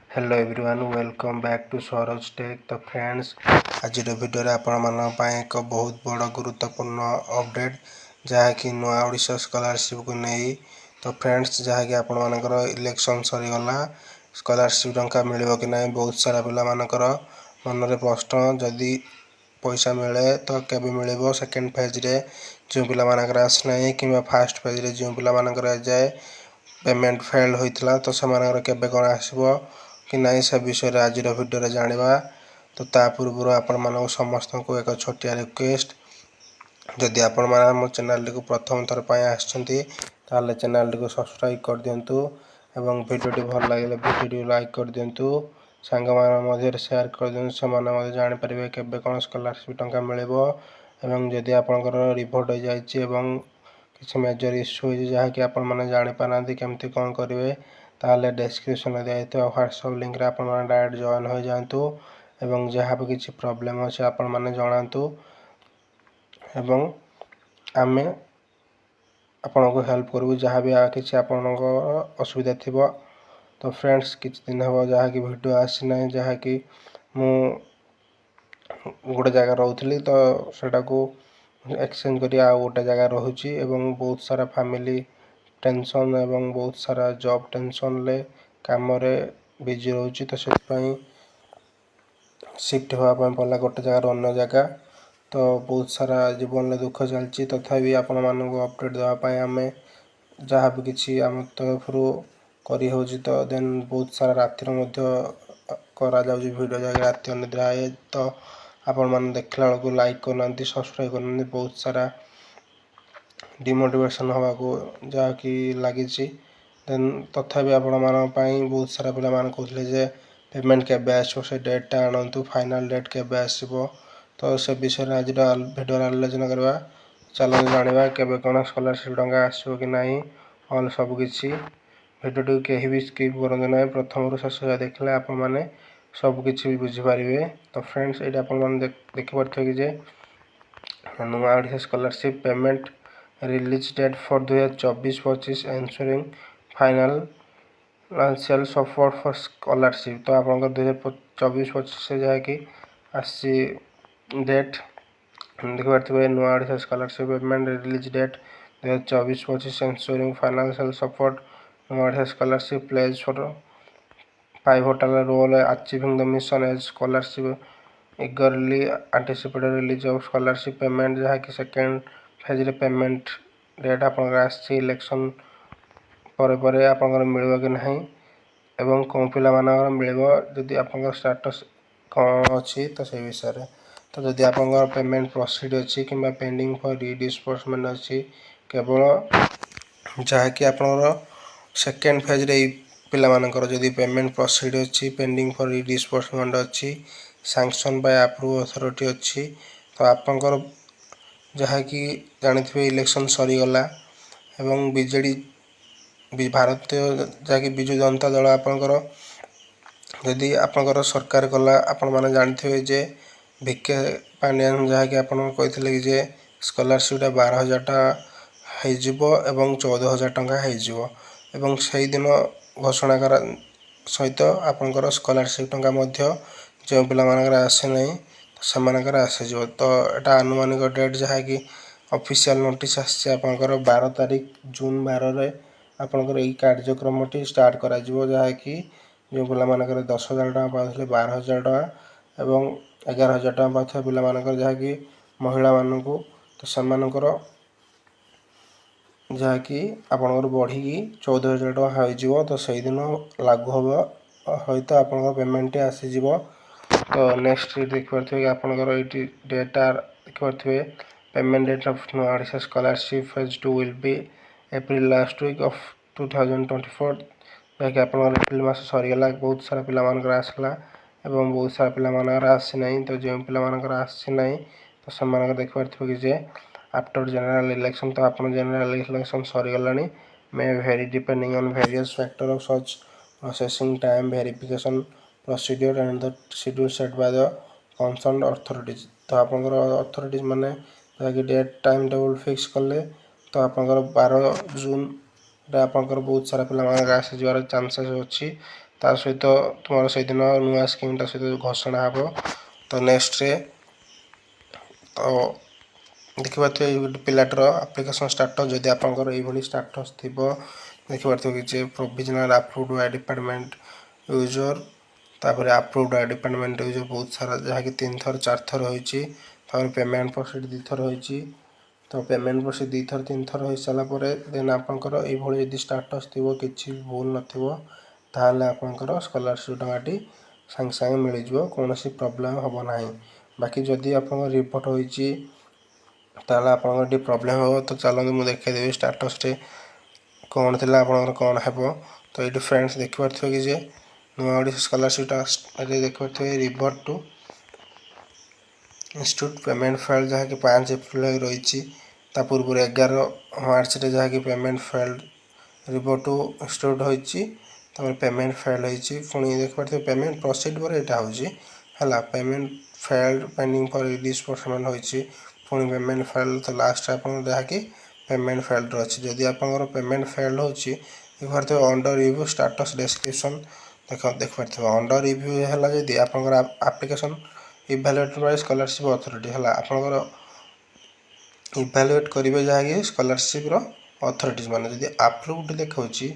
Hello everyone welcome back to Sauraj tech. तो friends आज video आपण एक बहुत बड़ गुरुत्वपूर्ण अपडेट जहाँकि नुआ ओडिशा स्कॉलरशिप को नहीं। तो फ्रेंड्स जहाँकि आपण मानकर इलेक्शन सरीगला स्कॉलरशिप टंका मिल कि ना बहुत सारा पिला मानकर मनरे प्रश्न जदि पैसा मिले तो केबे मिल सेकेंड फेज रे जो पिला मानकर आसना कि फास्ट फेज रे जो पिला मानकर जाए पेमेंट फेल्ड होता तो से केबे कौन आसब कि नहीं से विषय आज वीडियो जाना। तो ता पूर्व आपण मानक समस्त को एक छोटिया रिक्वेस्ट जदि आपण मैंने मो चैनल को प्रथम थर पर आसछंती चैनल को सब्सक्राइब कर दिंतु एवं वीडियो भल लगे वीडियो लाइक कर दिंतु सांग मध्य शेयर कर दिंतु से जापर केबे कौन स्कॉलरशिप टंका मिल जदि आपंकर रिपोर्ट हो जाए किसी मेजर इश्यू हो जहाँकि आपण मैंने जापार केमती कौन करेंगे ताले डिस्क्रिप्शन में दिया व्हाट्सएप लिंक रे आपण मैंने डायरेक्ट जॉइन हो जातु एवं जहाँ भी किसी प्रॉब्लम अच्छे आपण मैंने जनातु एवं आमे आपण को हेल्प करूँ जहाँ भी किसी आपण असुविधा थी। तो फ्रेंड्स किछ दिन हम जहाँकि वीडियो आसी ना जहाँकि मु गोटे जगह रोली तो सेटा को एक्सचेंज करी आ गोटे जगह रोची एवं बहुत सारा फैमिली टेंशन एवं बहुत सारा जॉब टेंशन ले काम रे बिजी रोची तो से शिफ्ट होगा पड़ा गोटे जगह अन्य जगह। तो बहुत सारा जीवन में दुख चलती तथापि आपण मानक अपडेट देवाई आम जहाँ भी किसी आम तरफ करी हो तो देन बहुत सारा रातिर करा वीडियो जगह राति अनिद्रा है। तो आपण मैंने देखला बेलू लाइक करना सब्सक्राइब करना बहुत सारा डिमोटिवेशन हवा को जहाँकि लगी देन तथापि आपण मानी बहुत सारा पिला कहते पेमेंट केबे आसो से डेटा आणतु फाइनल डेट केबे आसो। तो से विषय आज वीडियो आलोचना करवा चलो जाना केबे कौन स्कॉलरशिप टंका आसो कि ना ऑल सबकि वीडियो कहीं भी स्किप करूँ ना प्रथम शेष देखले आप सबकि बुझीपारे। तो फ्रेंड्स ये देखिपे कि Nua Odisha scholarship payment release date for 2024-25 ensuring financial support for scholarship. तो आप 2024-25 से जहाँकि आसी डेट देखिए Nua Odisha scholarship payment release date 2024-25 ensuring financial support Nua Odisha scholarship plays for pivotal role achieving the mission as scholarship eagerly anticipated release of scholarship payment जहाँ कि second phase रे payment date आप इलेक्शन पर आप मिल कि ना एवं कौ पिला मिल जदि आप स्टेटस कौन अच्छी तो से विषय। तो जदि आप पेमेंट प्रोसीड अच्छी कि पेंडिंग फॉर रिडिस्बर्समेंट अच्छी केवल जहाँकि आप सेकेंड फेज रे पिला मानकर जदि पेमेंट प्रोसीड अच्छी पेंडिंग फॉर रिडिस्बर्समेंट अच्छी सैंक्शन बाय अप्रूव अथॉरिटी अच्छी तो आपंकर जहाँकि जानी इलेक्शन सरीगला एवं बीजेडी भारतीय जहाँकि विजु जनता दल आपंकर जदि आपंकर सरकार कला आपण मैंने जानी जे भिके पांडियान जहाँकि आप कहते कि स्कॉलरशिप 12,000 टका हो 14,000 टका हो से दिन घोषणा कर सहित आपंकर स्कॉलरशिप टंका जो पिला आसे ना से आसीज। तो यहाँ आनुमानिक डेट जहाँकि ऑफिशियल नोटिस आसकर 12 तारीख जून 12 आपंकर यही कार्यक्रम स्टार्ट करा जहाँकि जो पिला 10,000 टका पाते 12,000 टका एवं 11,000 टका पाते पिला जहाँकि महिला मानक तो सेमानकर जहाँकि आपंकर बढ़ी 14,000 टका हो तो से दिन लागू हम हयतो आप पेमेंट आसीज। तो नेक्स्ट देखिए आपंकर ये डेटा देखिए payment date of Nua Odisha scholarship phase 2 will be April last week of 2024 जहाँकि आप एप्रिल मास सरीगला बहुत सारा पिला आसला एवं बहुत सारा पिला आसी ना। तो जो पिला आसी ना तो से देखिए कि आफ्टर जनरल इलेक्शन तो आप जनरल इलेक्शन सरीगला may vary depending on various factor of such processing time verification procedure and the schedule set by the concern authorities. तो आप अथॉरिटीज माने जहाँकि डेट टाइम टेबल फिक्स कले तो आप 12 जून आपंकर बहुत सारा पिला आसीजार चांसेस अच्छी। ତା ସହିତ ତୁମର ସେଇଦିନ ନୂଆ ସ୍କିମ୍ଟା ସହିତ ଘୋଷଣା ହେବ। ତ ନେକ୍ସଟ୍ରେ ତ ଦେଖିପାରୁଥିବେ ଏଇ ଗୋଟେ ପିଲାଟାର ଆପ୍ଲିକେସନ୍ ଷ୍ଟାଟସ୍ ଯଦି ଆପଣଙ୍କର ଏଇଭଳି ଷ୍ଟାଟସ୍ ଥିବ ଦେଖିପାରୁଥିବେ କି ଯେ provisional approved Bai department user ତାପରେ ଆପ୍ରୁଭ୍ଡ ବାଇ ଡିପାର୍ଟମେଣ୍ଟ ୟୁଜର୍ ବହୁତ ସାରା ଯାହାକି 3 ଥର 4 ଥର ହୋଇଛି। ତାପରେ ପେମେଣ୍ଟ ପ୍ରୋସିଡ୍ 2 ଥର ହୋଇଛି। ତ ପେମେଣ୍ଟ ପ୍ରୋସିଡ୍ 2 ଥର 3 ଥର ହୋଇସାରିଲା ପରେ ଦେନ୍ ଆପଣଙ୍କର ଏଇଭଳି ଯଦି ଷ୍ଟାଟସ୍ ଥିବ କିଛି ଭୁଲ ନଥିବ ତାହେଲେ ଆପଣଙ୍କର ସ୍କଲାରସିପ୍ ଟଙ୍କାଟି ସାଙ୍ଗେ ସାଙ୍ଗେ ମିଳିଯିବ, କୌଣସି ପ୍ରୋବ୍ଲେମ୍ ହେବ ନାହିଁ। ବାକି ଯଦି ଆପଣଙ୍କର ରିପୋର୍ଟ ହୋଇଛି ତାହେଲେ ଆପଣଙ୍କର ଟିକେ ପ୍ରୋବ୍ଲେମ୍ ହେବ। ତ ଚାଲନ୍ତୁ ମୁଁ ଦେଖାଇଦେବି ଷ୍ଟାଟସ୍ରେ କ'ଣ ଥିଲା ଆପଣଙ୍କର କ'ଣ ହେବ। ତ ଏଇଠି ଫ୍ରେଣ୍ଡସ୍ ଦେଖିପାରୁଥିବେ କି ଯେ ନୂଆ ଓଡ଼ିଶା ସ୍କଲାରସିପ୍ଟା ଦେଖିପାରୁଥିବେ revert to institute payment failed ଯାହାକି 5 ଏପ୍ରିଲ ରହିଛି। ତା ପୂର୍ବରୁ 11 ମାର୍ଚ୍ଚରେ ଯାହାକି payment failed revert to institute ହୋଇଛି। ତାପରେ ପେମେଣ୍ଟ ଫେଲ୍ଡ ହୋଇଛି। ପୁଣି ଦେଖିପାରୁଥିବେ ପେମେଣ୍ଟ ପ୍ରୋସିଡ୍ ପରେ ଏଇଟା ହେଉଛି ହେଲା ପେମେଣ୍ଟ ଫେଲ୍ଡ ପେଣ୍ଡିଂ ଫର୍ ଡିସବର୍ସମେଣ୍ଟ ହୋଇଛି। ପୁଣି ପେମେଣ୍ଟ ଫେଲ୍ଡ ତ ଲାଷ୍ଟରେ ଆପଣଙ୍କର ଯାହାକି ପେମେଣ୍ଟ ଫେଲ୍ଡ ଅଛି। ଯଦି ଆପଣଙ୍କର ପେମେଣ୍ଟ ଫେଲ୍ଡ ହେଉଛି ଦେଖିପାରୁଥିବେ ଅଣ୍ଡର ରିଭ୍ୟୁ ଷ୍ଟାଟସ୍ ଡେସ୍କ୍ରିପସନ୍ ଦେଖିପାରୁଥିବେ ଅଣ୍ଡର ରିଭ୍ୟୁ ହେଲା ଯଦି ଆପଣଙ୍କର ଆପ୍ଲିକେସନ୍ ଇଭାଲୁଏଟେଡ୍ ବାଇ ସ୍କଲାରସିପ୍ ଅଥରିଟି ହେଲା ଆପଣଙ୍କର ଇଭାଲୁଏଟ୍ କରିବେ ଯାହାକି ସ୍କଲାରସିପ୍ର ଅଥରିଟିଜ୍ ମାନେ। ଯଦି ଆପ୍ରୁଭ୍ଡ ଦେଖାଉଛି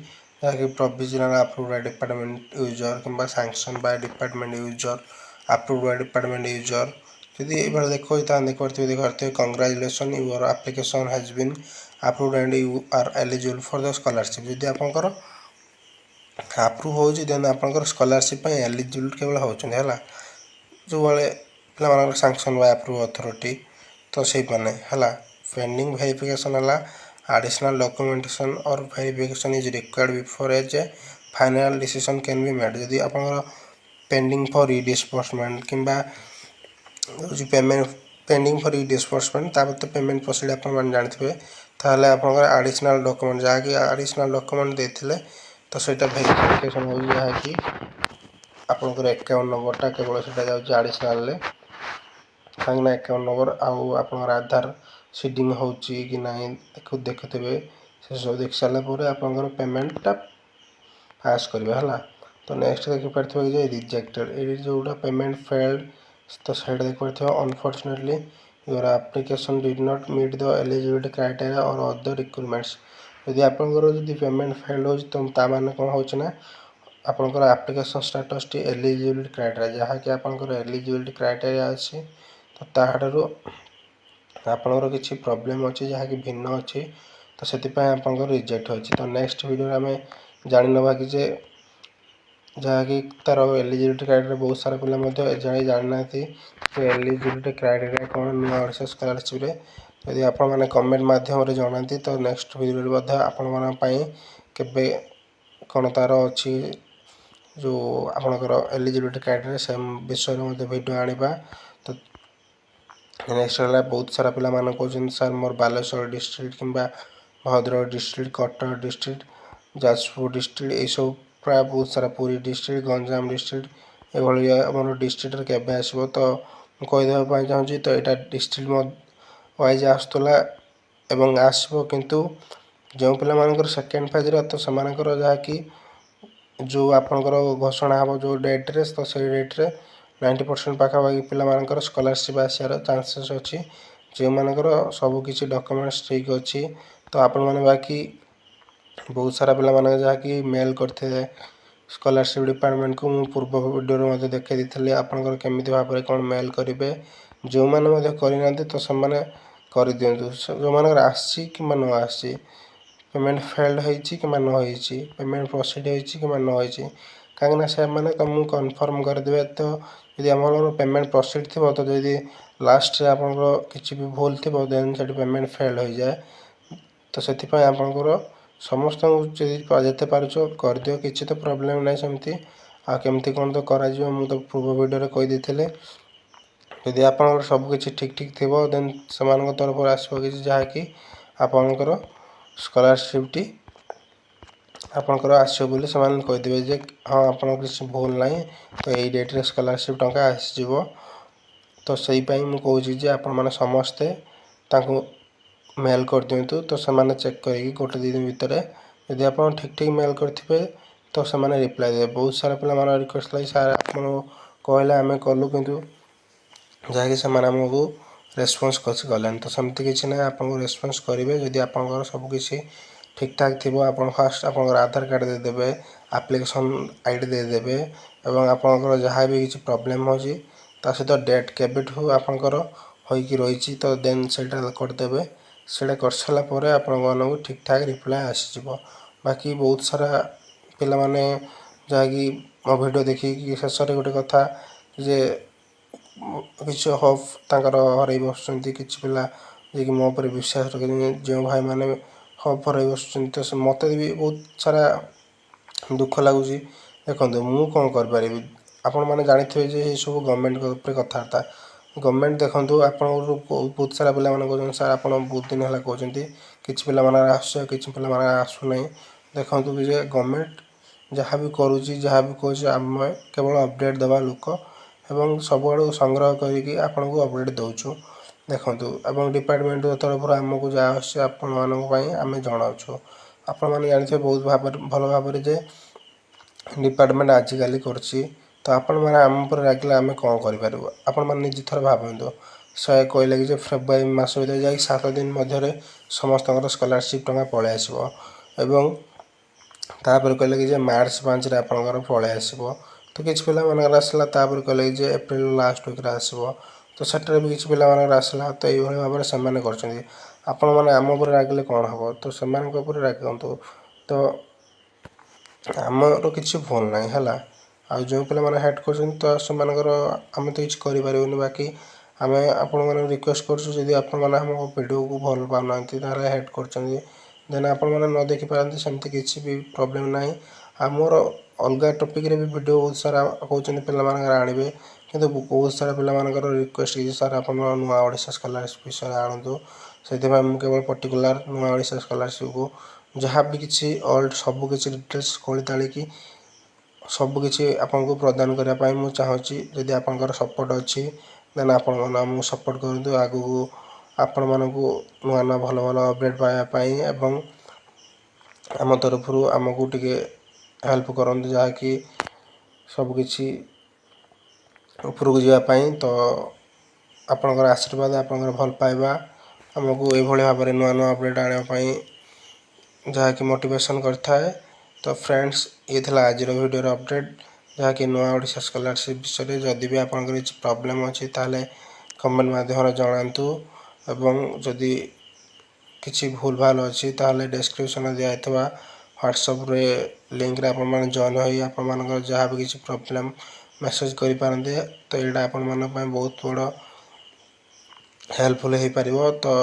ଯାହାକି provisional approve by department user କିମ୍ବା sanction by department user approve by department user ଯଦି ଏଇଭଳି ଦେଖାଉଛି ତାହେଲେ ଦେଖିପାରୁଥିବେ congratulation your application has been approved and you are eligible for the scholarship. ଯଦି ଆପଣଙ୍କର ଆପ୍ରୁଭ୍ ହେଉଛି ଦେନ୍ ଆପଣଙ୍କର ସ୍କଲାରସିପ୍ ପାଇଁ ଏଲିଜିବୁଲ୍ କେବଳ ହେଉଛନ୍ତି ହେଲା ଯେଉଁବେଳେ ପିଲାମାନଙ୍କର ସାଙ୍କସନ୍ ବାଇ ଆପ୍ରୁଭ୍ ଅଥରିଟି ତ ସେଇମାନେ ହେଲା। ପେଣ୍ଡିଂ ଭେରିଫିକେସନ୍ ହେଲା additional documentation or verification is required before age A final decision can be made. ଯଦି ଆପଣଙ୍କର ପେଣ୍ଡିଂ ଫର୍ ଇ ଡିସବର୍ସମେଣ୍ଟ କିମ୍ବା ହେଉଛି ପେଣ୍ଡିଂ ଫର୍ ଇ ଡିସବର୍ସମେଣ୍ଟ ତାପରେ ତ ପେମେଣ୍ଟ ପ୍ରୋସିଡ୍ ଆପଣମାନେ ଜାଣିଥିବେ ତାହେଲେ ଆପଣଙ୍କର ଆଡ଼ିସନାଲ୍ ଡକୁମେଣ୍ଟ ଯାହାକି ଆଡ଼ିସନାଲ୍ ଡକୁମେଣ୍ଟ ଦେଇଥିଲେ ତ ସେଇଟା ଭେରିଫିକେସନ୍ ହେଉଛି ଯାହାକି ଆପଣଙ୍କର ଆକାଉଣ୍ଟ ନମ୍ବରଟା କେବଳ ସେଇଟା ଯାଉଛି ଆଡ଼ିସନାଲ୍ରେ କାହିଁକିନା ଆକାଉଣ୍ଟ ନମ୍ବର ଆଉ ଆପଣଙ୍କର ଆଧାର ସିଡ଼ିଂ ହେଉଛି କି ନାହିଁ ଦେଖୁଥିବେ ସେସବୁ ଦେଖି ସାରିଲା ପରେ ଆପଣଙ୍କର ପେମେଣ୍ଟଟା ପାସ୍ କରିବେ ହେଲା। ତ ନେକ୍ସଟ ଦେଖିପାରୁଥିବେ ଯେ ରିଜେକ୍ଟେଡ଼ ଏଇଠି ଯେଉଁଟା ପେମେଣ୍ଟ ଫେଲ୍ଡ ତ ସେଇଟା ଦେଖିପାରୁଥିବେ unfortunately your application did not meet the eligibility criteria or other requirements. ଯଦି ଆପଣଙ୍କର ଯଦି ପେମେଣ୍ଟ ଫେଲ୍ଡ ହେଉଛି ତ ତା ମାନେ କ'ଣ ହେଉଛି ନା ଆପଣଙ୍କର ଆପ୍ଲିକେସନ୍ ଷ୍ଟାଟସ୍ଟି ଏଲିଜିବିଲିଟି କ୍ରାଇଟେରିଆ ଯାହାକି ଆପଣଙ୍କର ଏଲିଜିବିଲିଟି କ୍ରାଇଟେରିଆ ଅଛି ତ ତାହାଠାରୁ ଆପଣଙ୍କର କିଛି ପ୍ରୋବ୍ଲେମ୍ ଅଛି ଯାହାକି ଭିନ୍ନ ଅଛି ତ ସେଥିପାଇଁ ଆପଣଙ୍କର ରିଜେକ୍ଟ ହେଉଛି। ତ ନେକ୍ସଟ ଭିଡ଼ିଓରେ ଆମେ ଜାଣିନେବା କି ଯେ ଯାହାକି ତା'ର ଏଲିଜିବିଲିଟି କ୍ରାଇଟେରିଆ ବହୁତ ସାରା ପିଲା ମଧ୍ୟ ଏଯାଏଁ ଜାଣିନାହାନ୍ତି ଯେ ଏଲିଜିବିଲିଟି କ୍ରାଇଟେରିଆ କ'ଣ ନୂଆ ଓଡ଼ିଶା ସ୍କଲାରସିପ୍ରେ। ଯଦି ଆପଣମାନେ କମେଣ୍ଟ ମାଧ୍ୟମରେ ଜଣାନ୍ତି ତ ନେକ୍ସଟ ଭିଡ଼ିଓରେ ମଧ୍ୟ ଆପଣମାନଙ୍କ ପାଇଁ କେବେ କ'ଣ ତା'ର ଅଛି ଯେଉଁ ଆପଣଙ୍କର ଏଲିଜିବିଲିଟି କ୍ରାଇଟେରିଆ ସେ ବିଷୟରେ ମଧ୍ୟ ଭିଡ଼ିଓ ଆଣିବା। ତ ନେକ୍ସଟ ହେଲା ବହୁତ ସାରା ପିଲାମାନେ କହୁଛନ୍ତି ସାର୍ ମୋର ବାଲେଶ୍ୱର ଡିଷ୍ଟ୍ରିକ୍ଟ କିମ୍ବା Bhadrak district Cuttack district Jajpur district ଏଇସବୁ ପ୍ରାୟ ବହୁତ ସାରା ପୁରୀ ଡିଷ୍ଟ୍ରିକ୍ଟ ଗଞ୍ଜାମ ଡିଷ୍ଟ୍ରିକ୍ଟ ଏଭଳି ଆମର ଡିଷ୍ଟ୍ରିକ୍ଟରେ କେବେ ଆସିବ ତ ମୁଁ କହିଦେବା ପାଇଁ ଚାହୁଁଛି ତ ଏଇଟା ଡିଷ୍ଟ୍ରିକ୍ଟ ୱାଇଜ୍ ଆସୁଥିଲା ଏବଂ ଆସିବ କିନ୍ତୁ ଯେଉଁ ପିଲାମାନଙ୍କର ସେକେଣ୍ଡ ଫେଜ୍ରେ ତ ସେମାନଙ୍କର ଯାହାକି ଯେଉଁ ଆପଣଙ୍କର ଘୋଷଣା ହେବ ଯେଉଁ ଡେଟ୍ରେ ତ ସେଇ ଡେଟ୍ରେ 90% ପାଖାପାଖି ପିଲାମାନଙ୍କର ସ୍କଲାରସିପ୍ ଆସିବାର ଚାନ୍ସେସ୍ ଅଛି। ଯେଉଁମାନଙ୍କର ସବୁକିଛି ଡକୁମେଣ୍ଟସ୍ ଠିକ୍ ଅଛି ତ ଆପଣମାନେ ବାକି ବହୁତ ସାରା ପିଲାମାନେ ଯାହାକି ମେଲ୍ କରିଥିଲେ ସ୍କଲାରସିପ୍ ଡିପାର୍ଟମେଣ୍ଟକୁ ମୁଁ ପୂର୍ବ ଭିଡ଼ିଓରେ ମଧ୍ୟ ଦେଖାଇ ଦେଇଥିଲି ଆପଣଙ୍କର କେମିତି ଭାବରେ କ'ଣ ମେଲ୍ କରିବେ। ଯେଉଁମାନେ ମଧ୍ୟ କରିନାହାନ୍ତି ତ ସେମାନେ କରିଦିଅନ୍ତୁ। ଯେଉଁମାନଙ୍କର ଆସିଛି କିମ୍ବା ନ ଆସିଛି ପେମେଣ୍ଟ ଫେଲ୍ଡ ହେଇଛି କିମ୍ବା ନ ହେଇଛି ପେମେଣ୍ଟ ପ୍ରୋସିଡ୍ ହେଇଛି କିମ୍ବା ନ ହେଇଛି କାହିଁକିନା ସେମାନେ ତମକୁ କନଫର୍ମ କରିଦେବେ। ତ ଯଦି ଆପଣଙ୍କର ପେମେଣ୍ଟ ପ୍ରୋସିଡ୍ ଥିବ ତ ଯଦି ଲାଷ୍ଟରେ ଆପଣଙ୍କର କିଛି ବି ଭୁଲ ଥିବ ଦେନ୍ ସେଠି ପେମେଣ୍ଟ ଫେଲ୍ଡ ହୋଇଯାଏ। ତ ସେଥିପାଇଁ ଆପଣଙ୍କର ସମସ୍ତଙ୍କୁ ଯଦି ଯେତେ ପାରୁଛ କରିଦିଅ କିଛି ତ ପ୍ରୋବ୍ଲେମ୍ ନାହିଁ ସେମିତି। ଆଉ କେମିତି କ'ଣ ତ କରାଯିବ ମୁଁ ତ ପୂର୍ବ ଭିଡ଼ିଓରେ କହିଦେଇଥିଲି। ଯଦି ଆପଣଙ୍କର ସବୁକିଛି ଠିକ୍ ଥିବ ଦେନ୍ ସେମାନଙ୍କ ତରଫରୁ ଆସିବ କିଛି ଯାହାକି ଆପଣଙ୍କର ସ୍କଲାରସିପ୍ଟି ଆପଣଙ୍କର ଆସିବ ବୋଲି ସେମାନେ କହିଦେବେ ଯେ ହଁ ଆପଣଙ୍କର କିଛି ଭୁଲ ନାହିଁ ତ ଏଇ ଡେଟ୍ରେ ସ୍କଲାରସିପ୍ ଟଙ୍କା ଆସିଯିବ। ତ ସେଇପାଇଁ ମୁଁ କହୁଛି ଯେ ଆପଣମାନେ ସମସ୍ତେ ତାଙ୍କୁ ମେଲ୍ କରିଦିଅନ୍ତୁ ତ ସେମାନେ ଚେକ୍ କରିକି 1-2 ଦିନ ଭିତରେ ଯଦି ଆପଣ ଠିକ୍ ମେଲ୍ କରିଥିବେ तो से रिप्लाई देवे। बहुत सारा पिला रिक्वेस्ट लगी सार आपन कहले आम कलु किंतु जहाँकि से आमको रेस्पॉन्स कलें तो सेमती किसी ना आपको रेस्पॉन्स करेंगे जदि आप सबकि ठीक ठाक थी आप फास्ट आप आधार कार्ड देदेवे एप्लिकेशन आईडी देदेवे और आपंकर जहाँ भी किसी प्रोब्लेम हो सहित डेट केबेठू आपंकर होइकी रही तो देन से करदेवे से कर सारापर आपण ठीक ठाक रिप्लाई आसीज। बाकी बहुत सारा पिला माने जहाँकि मो वीडियो देखिए शेष गोटे कथा जे किसी होप तांकर हरई बस किसी पिला जी मो पर विश्वास रखते जो भाई मैंने होप हरई बस तो मत भी बहुत सारा दुख लगुच। देखो मु कौन करें आपण मैंने जानी थे ये सब गवर्नमेंट कथबार्ता गवर्नमेंट देखो आप बहुत सारा पिला कहते सार आप बहुत दिन है कहते किसी पिला आस कि पिला आसूना देखो कि गवर्नमेंट जहाँ भी करुँच जहाँ भी कहे आम केवल अपडेट देवा लोक एवं सबुआड़ संग्रह करके आपन को अपडेट दौचु। देखूँ एवं डिपार्टमेंट तरफ आमको जहाँ आम जनाऊँ आपण मैंने जानते बहुत भाव भल भाव जे डिपार्टमेंट आजिकल करछि तो आपण मैंने आम पर रागिले आम कौन करें आपण मैंने निज थर भावतु से कहले कि फेब्रुआरी मास भर जा 7 दिन मध्य समस्त स्कॉलरशिप टंका पलि आसो एवं तापर कहले कि मार्च 5 रे आपनकर पलि आसो तो किसी पिला मानकर आसला तापर कहले कि एप्रिल लास्ट वीक आसो तो सेटर भी किसी पिला मानकर आसला तो ये भाव में से कर आपण मैंने आम उपर रागिले कौन हम तो से रागतु तो आमर किसी भूल ना है आ जो पिला माने हेट कर तो से आम तो किसी करें बाकी आम आपण रिक्वेस्ट करुँ आप वीडियो को भल पाना हेट कर देन आपण मैंने न देखी पारती सेमती किसी भी प्रोब्लेम ना आमर अलग टॉपिक रे भी वीडियो बहुत सारा कहते पे आने कि बहुत सारा पिला रिक्वेस्ट कि सर आप नुआ ओडिशा स्कॉलरशिप विषय आणतु से केवल पर्टिकुलर नुआ ओडिशा स्कॉलरशिप को जहाँ भी किसी ओल्ड सब किसी डिटेल्स खोली तालिकी सबकि आपको प्रदान करने मुझे चाहूँगी जदि आपंकर सपोर्ट अच्छी देन आपको सपोर्ट करूँ आगू आपण मानू नुआ नुआ भल भल अपडेट पाइबापी एवं आम तरफ आमको टे हेल्प करूँ जहाँकि सबकि उपरକୁ जावाई तो आपणकर आशीर्वाद आपणकर भल पाइबा आमको ये भाव में नुआ नुआ अपडेट आने जहाँकि मोटिवेशन करता तो फ्रेंड्स ये थिला आज वीडियो अपडेट जहाँकि नुआ ओडिशा स्कॉलरशिप विषय जदि भी आपंकर किसी प्रोब्लेम अच्छी ताले कमेंट माध्यम जनातु एवं जदि किसी भूल भाल अच्छी ताले डिस्क्रिप्शन दिखाई व्हाट्सएप रे लिंक रे आपण जॉइन होई आपण जहाँ भी किसी प्रोब्लेम मेसेज करि पारंते तो यहाँ आपण बहुत बड़ हेल्पफुल हो पार तो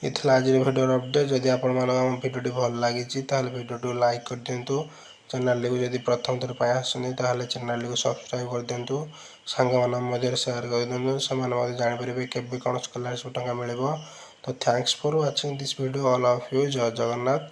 ये आज वीडियो अपडेट जदि आप भिडियो भल लगी भिडियो लाइक कर दिंतु चैनल को जब प्रथम थर आसुँच चैनल को सब्सक्राइब कर दिंतु सांग मध्य सेयार कर दिंतु से जापर के कौन स्कॉलरशिप टंका मिल तो thanks for watching this video all of you जय जगन्नाथ।